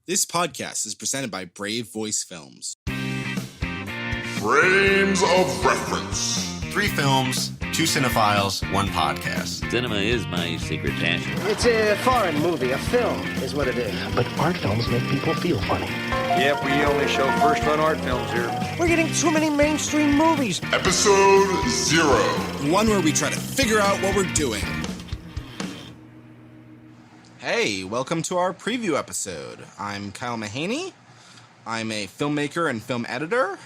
This podcast is presented by Brave Voice Films. Frames of Reference. 3 films, 2 cinephiles, 1 podcast. Cinema is my secret passion. It's a foreign movie, a film is what it is. But art films make people feel funny. Yep, we only show first-run art films here. We're getting too many mainstream movies. Episode 0. One where we try to figure out what we're doing. Hey, welcome to our preview episode. I'm Kyle Mahaney. I'm a filmmaker and film editor.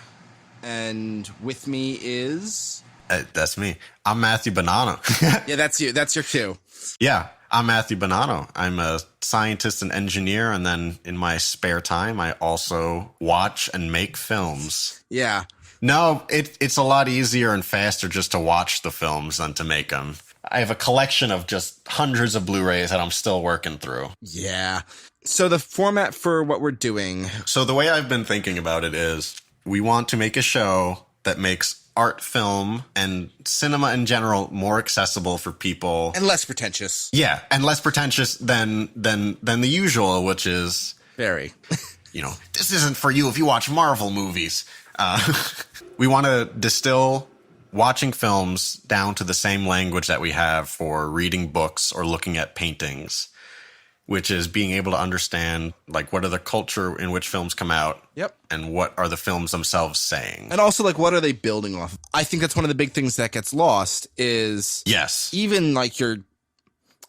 And with me is... That's me. I'm Matthew Bonanno. Yeah, that's you. That's your cue. Yeah, I'm Matthew Bonanno. I'm a scientist and engineer, and then in my spare time, I also watch and make films. Yeah. No, it's a lot easier and faster just to watch the films than to make them. I have a collection of just hundreds of Blu-rays that I'm still working through. Yeah. So the format for what we're doing... So the way I've been thinking about it is we want to make a show that makes art film and cinema in general more accessible for people. And less pretentious. Yeah, and less pretentious than the usual, which is... Very. This isn't for you if you watch Marvel movies. We want to distill watching films down to the same language that we have for reading books or looking at paintings, which is being able to understand, like, what are the culture in which films come out? Yep. And what are the films themselves saying? And also, like, what are they building off of? I think that's one of the big things that gets lost is... Yes. Even, like,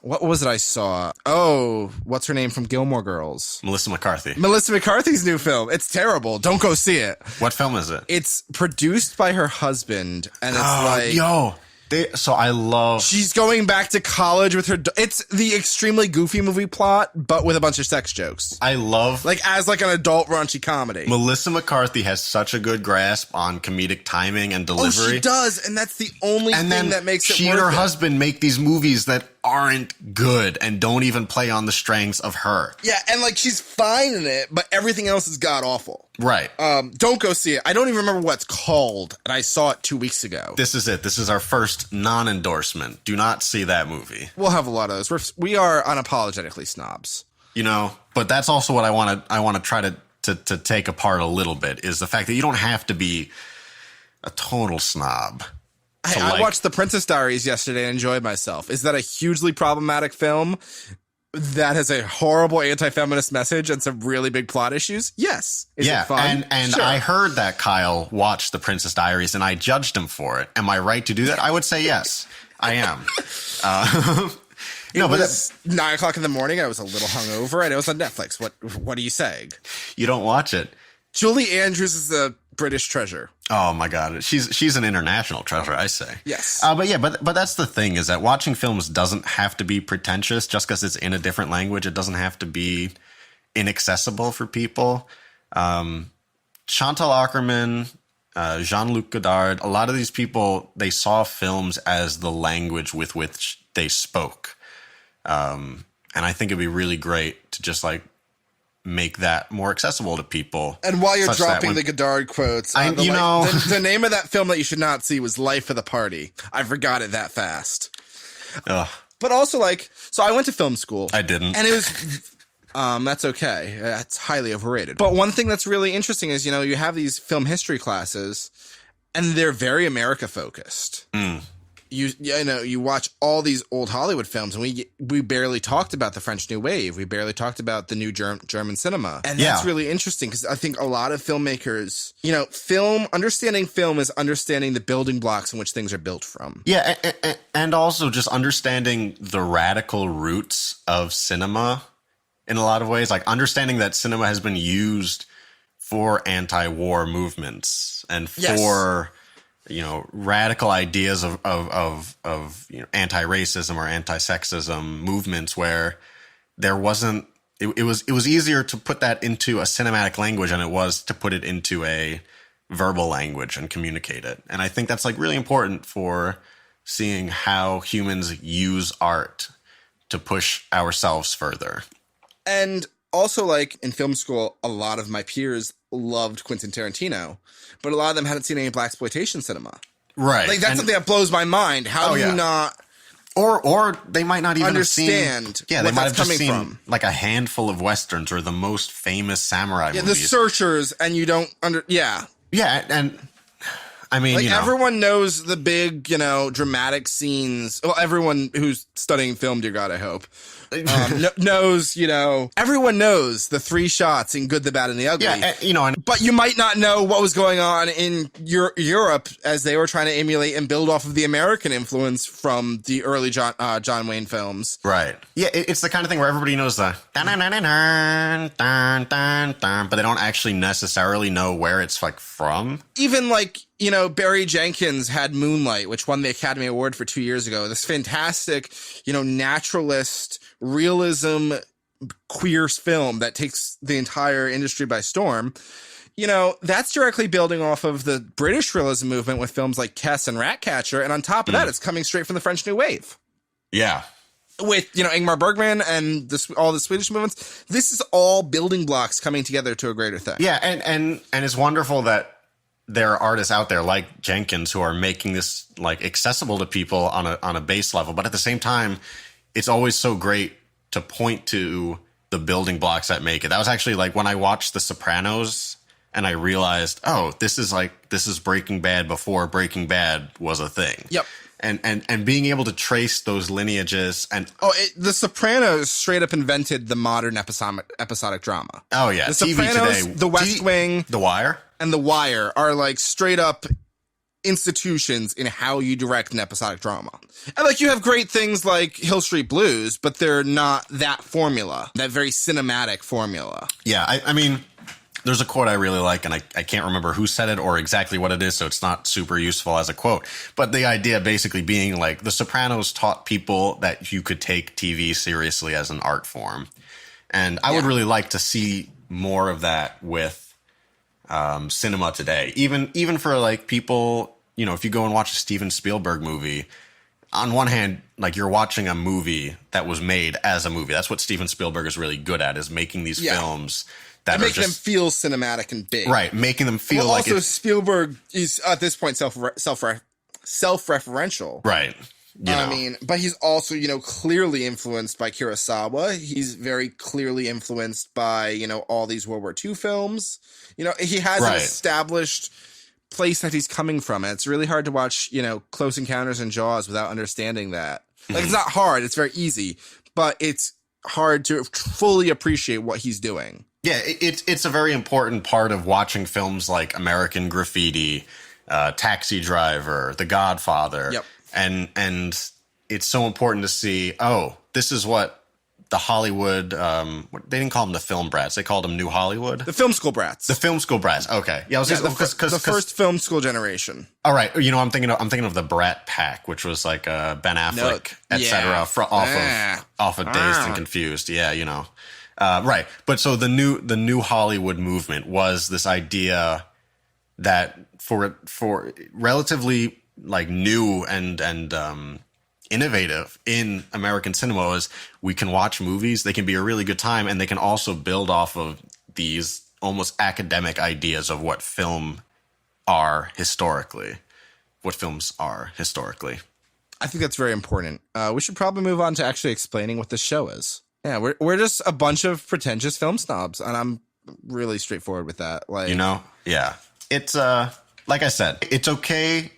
what was it I saw? Oh, what's her name from Gilmore Girls? Melissa McCarthy. Melissa McCarthy's new film. It's terrible. Don't go see it. What film is it? It's produced by her husband, and it's So I love... she's going back to college with her... It's the extremely goofy movie plot, but with a bunch of sex jokes. I love... As an adult raunchy comedy. Melissa McCarthy has such a good grasp on comedic timing and delivery. Oh, she does, and that's the only thing that makes it worth it. She and her husband make these movies that aren't good and don't even play on the strengths of her. Yeah, and, she's fine in it, but everything else is god-awful. Right. Don't go see it. I don't even remember what it's called, and I saw it 2 weeks ago. This is it. This is our first non-endorsement. Do not see that movie. We'll have a lot of those. We are unapologetically snobs. But that's also what I want to try to take apart a little bit, is the fact that you don't have to be a total snob. I watched The Princess Diaries yesterday and enjoyed myself. Is that a hugely problematic film that has a horrible anti-feminist message and some really big plot issues? Yes. Is it fun? And Sure. I heard that Kyle watched The Princess Diaries, and I judged him for it. Am I right to do that? I would say yes. I am. It was 9 o'clock in the morning. I was a little hungover, and it was on Netflix. What are you saying? You don't watch it. Julie Andrews is a British treasure. Oh my God, she's an international treasure, I say. Yes. But that's the thing, is that watching films doesn't have to be pretentious just because it's in a different language. It doesn't have to be inaccessible for people. Chantal Akerman, Jean-Luc Godard, a lot of these people, they saw films as the language with which they spoke. And I think it'd be really great to just make that more accessible to people. And while you're dropping the Godard quotes, the name of that film that you should not see was Life of the Party. I forgot it that fast. Ugh. But also, so I went to film school. I didn't. And it was... that's okay. That's highly overrated. But one thing that's really interesting is, you have these film history classes, and they're very America-focused. Mm. You watch all these old Hollywood films, and we barely talked about the French New Wave. We barely talked about the new German cinema. And that's really interesting, because I think a lot of filmmakers, understanding film is understanding the building blocks in which things are built from. Yeah, and also just understanding the radical roots of cinema in a lot of ways. understanding that cinema has been used for anti-war movements and for... radical ideas of anti-racism or anti-sexism movements, where there wasn't, it was easier to put that into a cinematic language than it was to put it into a verbal language and communicate it. And I think that's really important for seeing how humans use art to push ourselves further. And also, in film school, a lot of my peers loved Quentin Tarantino, but a lot of them hadn't seen any blaxploitation cinema. Right. That's something that blows my mind. How do you not... Or they might not even understand have seen, they what might that's have just coming seen from. like a handful of westerns or the most famous samurai movies. The Searchers, and you don't Yeah, and I mean, like everyone knows the big, dramatic scenes. Well, everyone who's studying film, dear God, I hope, knows, everyone knows the 3 shots in Good, the Bad, and the Ugly. Yeah, but you might not know what was going on in Europe as they were trying to emulate and build off of the American influence from the early John Wayne films. Right. Yeah, it's the kind of thing where everybody knows the dun, dun, dun, dun, dun, dun, dun, but they don't actually necessarily know where it's like from. Even like, Barry Jenkins had Moonlight, which won the Academy Award for 2 years ago. This fantastic, naturalist realism queer film that takes the entire industry by storm. That's directly building off of the British realism movement with films like Kes and Ratcatcher. And on top of that, it's coming straight from the French New Wave. Yeah. With, Ingmar Bergman and all the Swedish movements. This is all building blocks coming together to a greater thing. Yeah. And it's wonderful that there are artists out there like Jenkins who are making this like accessible to people on a base level. But at the same time, it's always so great to point to the building blocks that make it. That was actually like when I watched The Sopranos and I realized, this is Breaking Bad before Breaking Bad was a thing. Yep. And being able to trace those lineages and The Sopranos straight up invented the modern episodic drama. Oh yeah, The TV Sopranos, today, The West Wing, The Wire, and The Wire are like straight up institutions in how you direct an episodic drama. And like you have great things like Hill Street Blues, but they're not that formula, that very cinematic formula. Yeah, I mean, there's a quote I really like, and I can't remember who said it or exactly what it is, so it's not super useful as a quote. But the idea basically being like The Sopranos taught people that you could take TV seriously as an art form. And I would really like to see more of that with cinema today. Even for like people, if you go and watch a Steven Spielberg movie, on one hand, like you're watching a movie that was made as a movie. That's what Steven Spielberg is really good at, is making these films that make them feel cinematic and big. Right, making them feel like also Spielberg is at this point self-referential. Right. I mean, but he's also, clearly influenced by Kurosawa. He's very clearly influenced by, all these World War II films. He has an established place that he's coming from. And it's really hard to watch, Close Encounters and Jaws without understanding that. Like, it's not hard. It's very easy. But it's hard to fully appreciate what he's doing. Yeah, it's a very important part of watching films like American Graffiti, Taxi Driver, The Godfather. Yep. And it's so important to see, this is what the Hollywood, they didn't call them the film brats. They called them New Hollywood. The film school brats. The film school brats. Okay. Yeah, the first film school generation. All right. I'm thinking of the Brat Pack, which was like Ben Affleck, etc. Off of Dazed and Confused. Yeah, right. But so the new Hollywood movement was this idea that for relatively like new and innovative in American cinema is we can watch movies, they can be a really good time, and they can also build off of these almost academic ideas of what films are historically. I think that's very important. We should probably move on to actually explaining what this show is. Yeah, we're just a bunch of pretentious film snobs, and I'm really straightforward with that. Like, yeah. It's like I said, it's okay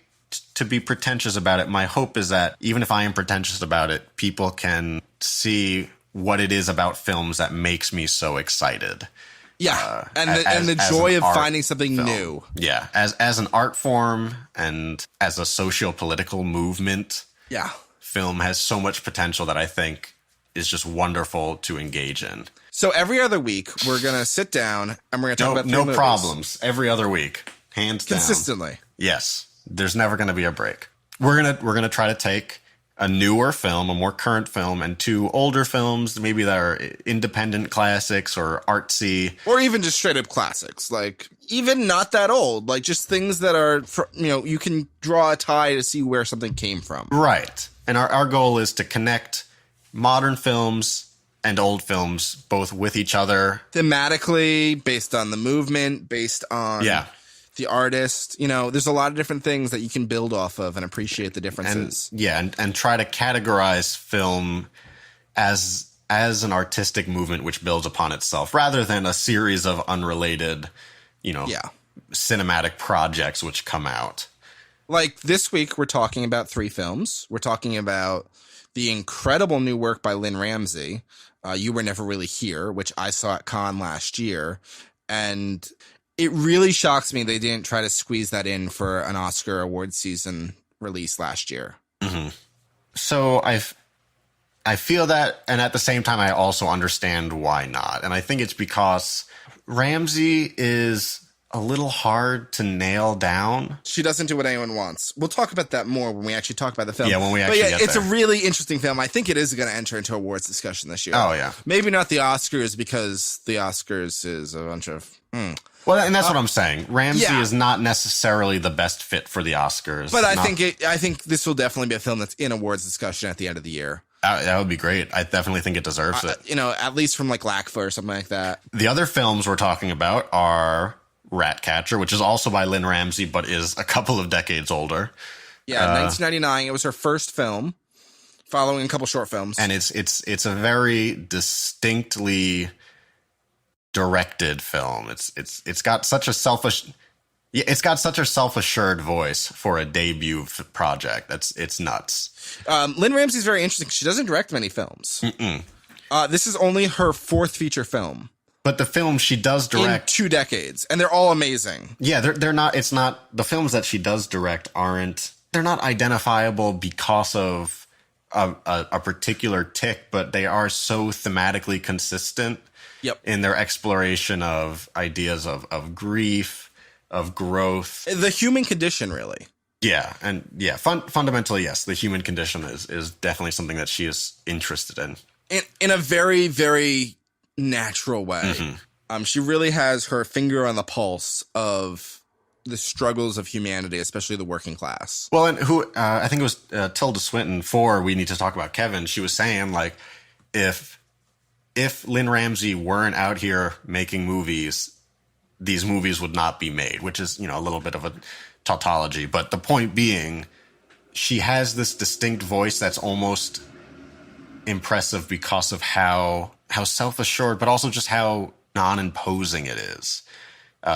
to be pretentious about it. My hope is that even if I am pretentious about it, people can see what it is about films that makes me so excited. Yeah, and the joy of finding something new. Yeah, as an art form and as a socio-political movement. Yeah, film has so much potential that I think is just wonderful to engage in. So every other week, we're going to sit down and we're going to talk about three movies. Problems. Every other week. Hands down. Consistently. Yes. There's never going to be a break. We're going to try to take a newer film, a more current film, and two older films, maybe that are independent classics or artsy. Or even just straight up classics. Like, even not that old. Like, just things that are, you can draw a tie to see where something came from. Right. And our goal is to connect modern films and old films both with each other. Thematically, based on the movement, based on the artist. You know, there's a lot of different things that you can build off of and appreciate the differences. And try to categorize film as an artistic movement which builds upon itself rather than a series of unrelated, cinematic projects which come out. Like this week, we're talking about 3 films. We're talking about the incredible new work by Lynn Ramsey, You Were Never Really Here, which I saw at Cannes last year. And it really shocks me they didn't try to squeeze that in for an Oscar award season release last year. Mm-hmm. So I feel that, and at the same time, I also understand why not. And I think it's because Ramsey is a little hard to nail down. She doesn't do what anyone wants. We'll talk about that more when we actually talk about the film. Yeah, when we actually get it's there. a really interesting film. I think it is going to enter into awards discussion this year. Oh, yeah. Maybe not the Oscars, because the Oscars is a bunch of... Well, and that's what I'm saying. Ramsey is not necessarily the best fit for the Oscars. But I think this will definitely be a film that's in awards discussion at the end of the year. That would be great. I definitely think it deserves it. At least from like LACFA or something like that. The other films we're talking about are Ratcatcher, which is also by Lynn Ramsey, but is a couple of decades older. Yeah, 1999. It was her first film, following a couple short films. And it's a very distinctly directed film. It's got such a self-assured voice for a debut project. It's nuts. Lynn Ramsey's very interesting. She doesn't direct many films. This is only her 4th feature film. But the films she does direct in 2 decades, and they're all amazing. Yeah, they're not. It's not the films that she does direct aren't. They're not identifiable because of a particular tick, but they are so thematically consistent. Yep. In their exploration of ideas of grief, of growth, the human condition, really. Yeah, and fundamentally, yes, the human condition is definitely something that she is interested in a very, very natural way. Mm-hmm. She really has her finger on the pulse of the struggles of humanity, especially the working class. Well, and I think it was Tilda Swinton for We Need to Talk About Kevin. She was saying, like, if Lynn Ramsey weren't out here making movies, these movies would not be made, which is, a little bit of a tautology. But the point being, she has this distinct voice that's almost impressive because of how self-assured, but also just how non-imposing it is.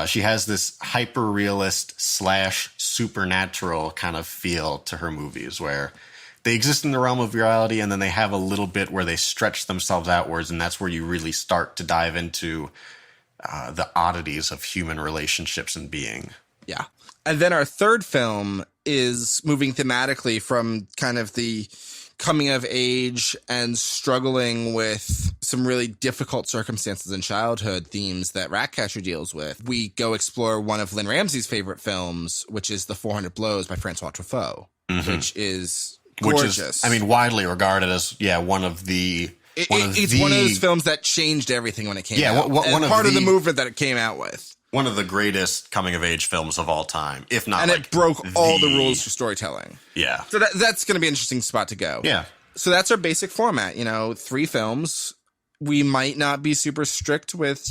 She has this hyper-realist / supernatural kind of feel to her movies where they exist in the realm of reality, and then they have a little bit where they stretch themselves outwards, and that's where you really start to dive into the oddities of human relationships and being. Yeah. And then our 3rd film is moving thematically from kind of the coming of age and struggling with some really difficult circumstances in childhood themes that Ratcatcher deals with. We go explore one of Lynn Ramsey's favorite films, which is The 400 Blows by Francois Truffaut, which is gorgeous. Which is, widely regarded as, one of the... It's one of those films that changed everything when it came out. One part of the movement that it came out with. One of the greatest coming-of-age films of all time, if not. And it broke all the rules for storytelling. Yeah. So that's going to be an interesting spot to go. Yeah. So that's our basic format. 3 films. We might not be super strict with,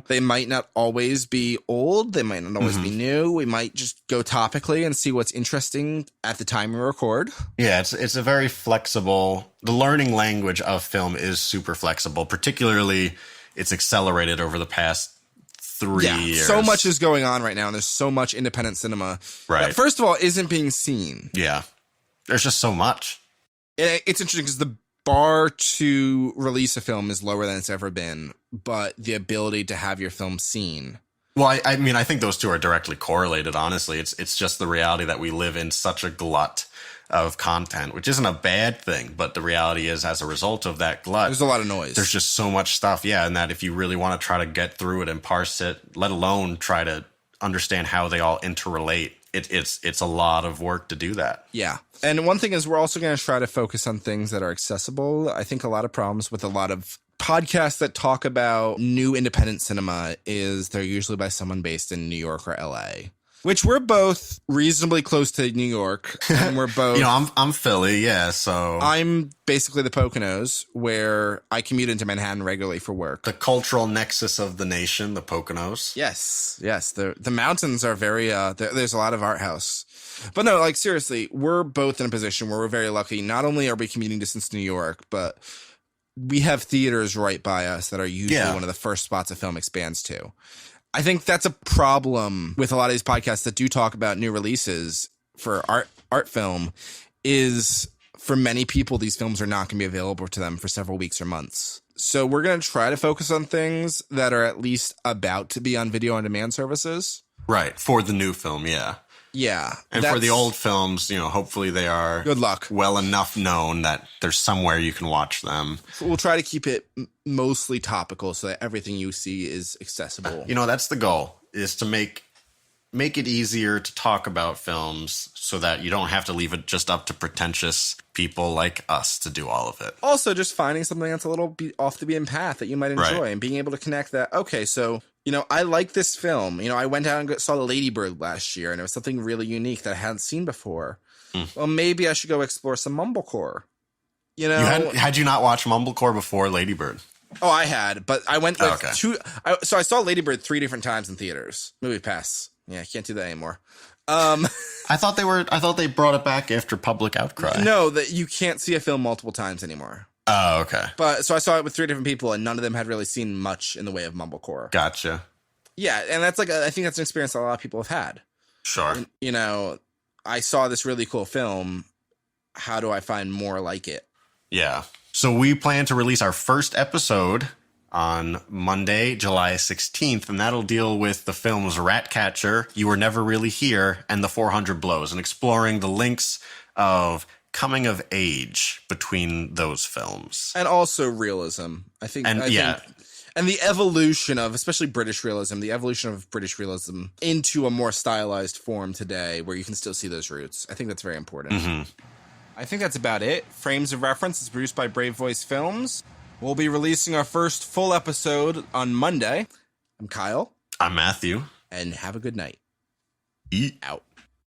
they might not always be old. They might not always be new. We might just go topically and see what's interesting at the time we record. Yeah, it's a very flexible, the learning language of film is super flexible, particularly it's accelerated over the past 3 years. So much is going on right now, and there's so much independent cinema that, first of all, isn't being seen. Yeah. There's just so much. It's interesting because the bar to release a film is lower than it's ever been, but the ability to have your film seen. Well, I think those two are directly correlated, honestly. It's just the reality that we live in such a glut of content, which isn't a bad thing, but the reality is, as a result of that glut, there's a lot of noise. There's just so much stuff, and that if you really want to try to get through it and parse it, let alone try to understand how they all interrelate, it's a lot of work to do that. Yeah. And one thing is, we're also going to try to focus on things that are accessible. I think a lot of problems with a lot of podcasts that talk about new independent cinema is they're usually by someone based in New York or LA. Which we're both reasonably close to New York, and we're both. I'm Philly, yeah. So I'm basically the Poconos, where I commute into Manhattan regularly for work. The cultural nexus of the nation, the Poconos. Yes. The mountains are very. There's a lot of art house, but no, like seriously, we're both in a position where we're very lucky. Not only are we commuting distance to New York, but we have theaters right by us that are usually one of the first spots a film expands to. I think that's a problem with a lot of these podcasts that do talk about new releases for art film is for many people, these films are not going to be available to them for several weeks or months. So we're going to try to focus on things that are at least about to be on video on demand services. Right. For the new film. Yeah. Yeah. And for the old films, hopefully they are good luck, well enough known that there's somewhere you can watch them. We'll try to keep it mostly topical so that everything you see is accessible. That's the goal, is to make it easier to talk about films so that you don't have to leave it just up to pretentious people like us to do all of it. Also, just finding something that's a little off the beaten path that you might enjoy and being able to connect that. Okay, so I like this film. I went out and saw The Lady Bird last year, and it was something really unique that I hadn't seen before. Well, maybe I should go explore some mumblecore. Had you not watched mumblecore before Lady Bird? Oh, I had, but I went so I saw Lady Bird 3 different times in theaters. Movie pass. Yeah, I can't do that anymore. I thought they brought it back after public outcry. No, that you can't see a film multiple times anymore. Oh, okay. But so I saw it with 3 different people, and none of them had really seen much in the way of mumblecore. Gotcha. Yeah, and that's I think that's an experience a lot of people have had. Sure. I saw this really cool film. How do I find more like it? Yeah. So we plan to release our first episode on Monday, July 16th, and that'll deal with the films Ratcatcher, You Were Never Really Here, and The 400 Blows, and exploring the links of coming of age between those films. And also realism. I think, and the evolution of, especially British realism, the evolution of British realism into a more stylized form today where you can still see those roots. I think that's very important. Mm-hmm. I think that's about it. Frames of Reference is produced by Brave Voice Films. We'll be releasing our first full episode on Monday. I'm Kyle. I'm Matthew. And have a good night. Eat. Out.